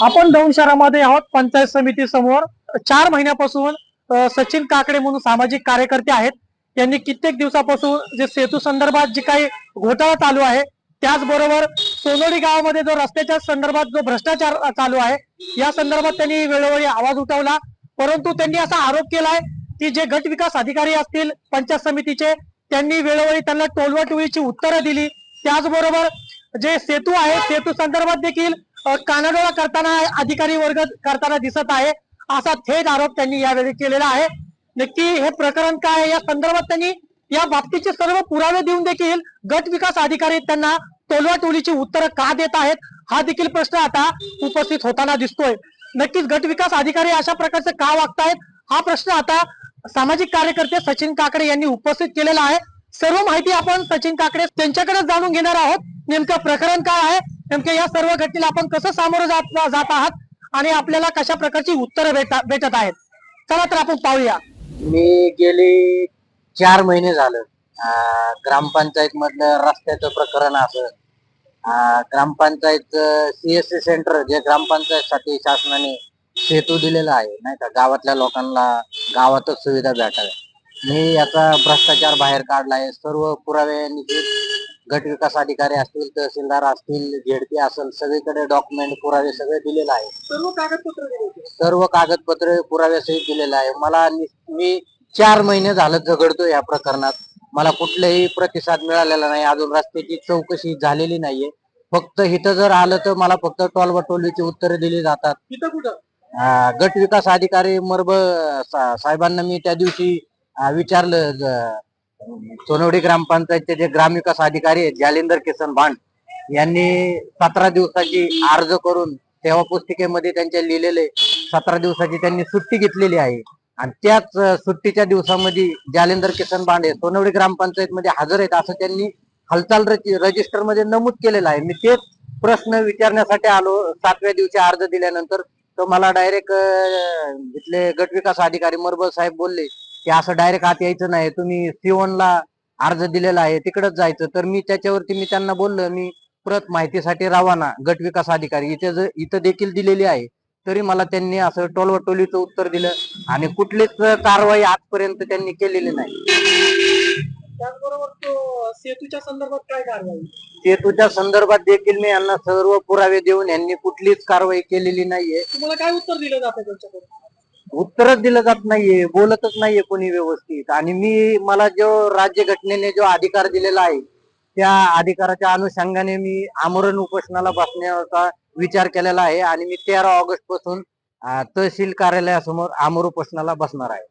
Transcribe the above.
आपण दौंड शहरामध्ये आहोत पंचायत समिती समोर 4 महिन्यापासून सचिन काकडे म्हणून सामाजिक कार्यकर्ते आहेत. यांनी कित्येक दिवसापासून जे सेतू संदर्भात जे काही घोटाळा चालू आहे, त्याचबरोबर सोनोडी गावामध्ये जो रस्त्याच्या संदर्भात जो भ्रष्टाचार चालू आहे, या संदर्भात त्यांनी वेळोवेळी आवाज उठवला. परंतु त्यांनी असा आरोप केलाय की जे गट विकास अधिकारी असतील पंचायत समितीचे, त्यांनी वेळोवेळी त्यांना टोलवाटोळीची उत्तरं दिली. त्याचबरोबर जे सेतू आहे, सेतू संदर्भात देखील कानाडोळा करताना अधिकारी वर्ग करताना दिसत आहे, असा थेट आरोप त्यांनी यावेळी केलेला आहे. नक्की हे प्रकरण काय आहे, या संदर्भात त्यांनी या बाबतीचे सर्व पुरावे देऊन देखील गट विकास अधिकारी त्यांना टोलवाटोळीची उत्तरं का देत आहेत, हा देखील प्रश्न आता उपस्थित होताना दिसतोय. नक्कीच गट विकास अधिकारी अशा प्रकारचे का वागतायत, हा प्रश्न आता सामाजिक कार्यकर्ते सचिन काकडे यांनी उपस्थित केलेला आहे. सर्व माहिती आपण सचिन काकडे त्यांच्याकडे जाणून घेणार आहोत. नेमकं प्रकरण काय आहे, नेमके या सर्व घटनेला आपण कसं सामोरं जात आहात आणि आपल्याला कशा प्रकारची उत्तरं भेटत आहेत. चला तर आपण पाहूया. मी गेली 4 महिने झालं ग्रामपंचायत मधलं रस्त्याचं प्रकरण असं ग्रामपंचायत CSC सेंटर जे ग्रामपंचायत साठी शासनाने सेतू दिलेला आहे नाही का, गावातल्या लोकांना गावातच सुविधा भेटाव्या. मी याचा भ्रष्टाचार बाहेर काढलाय. सर्व पुरावे गट विकास अधिकारी असतील, तहसीलदार असतील, झेडपी असेल, सगळीकडे डॉक्युमेंट पुरावे सगळे दिलेले आहे. सर्व कागदपत्र पुराव्यासहित दिलेलं आहे. मी 4 महिने झालं झगडतो या प्रकरणात. मला कुठलाही प्रतिसाद मिळालेला नाही. अजून रस्त्याची चौकशी झालेली नाहीये. फक्त इथं जर आलं तर मला फक्त टोलवाटोलीची उत्तरे दिली जातात. इथं कुठं गट विकास अधिकारी मरब साहेबांना मी त्या दिवशी विचारलं. सोनवडी ग्रामपंचायतचे जे ग्रामविकास अधिकारी आहेत जालिंदर किसन भांड यांनी 17 दिवसाची अर्ज करून सेवा पुस्तिकेमध्ये त्यांच्या लिहिलेले 17 दिवसाची त्यांनी सुट्टी घेतलेली आहे. आणि त्याच सुट्टीच्या दिवसामध्ये जालिंदर किसन भांड हे सोनवडी ग्रामपंचायत मध्ये हजर आहेत असं त्यांनी हालचाल रजिस्टर मध्ये नमूद केलेलं आहे. मी तेच प्रश्न विचारण्यासाठी आलो. 7व्या दिवशी अर्ज दिल्यानंतर तर मला डायरेक्ट इथले गट विकास अधिकारी मरबल साहेब बोलले की असं डायरेक्ट आत यायचं नाही, तुम्ही C1ला अर्ज दिलेला आहे तिकडेच जायचं. तर मी त्याच्यावरती मी त्यांना बोललो, मी प्रत माहितीसाठी रवाना गट विकास अधिकारी इथं देखील दिलेली आहे. तरी मला त्यांनी असं टोलवाटोलीचं उत्तर दिलं आणि कुठलीच कारवाई आजपर्यंत त्यांनी केलेली नाही. त्याचबरोबर तो सेतूच्या संदर्भात काय कारवाई, सेतूच्या संदर्भात देखील मी यांना सर्व पुरावे देऊन यांनी कुठलीच कारवाई केलेली नाहीये. तुम्हाला काय उत्तर दिलं जातं त्यांच्याकडून? उत्तरच दिलं जात नाहीये, बोलतच नाहीये कोणी व्यवस्थित. आणि मला जो राज्य घटनेने जो अधिकार दिलेला आहे त्या अधिकाराच्या अनुषंगाने मी आमरण उपोषणाला बसण्याचा विचार केलेला आहे आणि मी 13 ऑगस्ट पासून तहसील कार्यालयासमोर आमरण उपोषणाला बसणार आहे.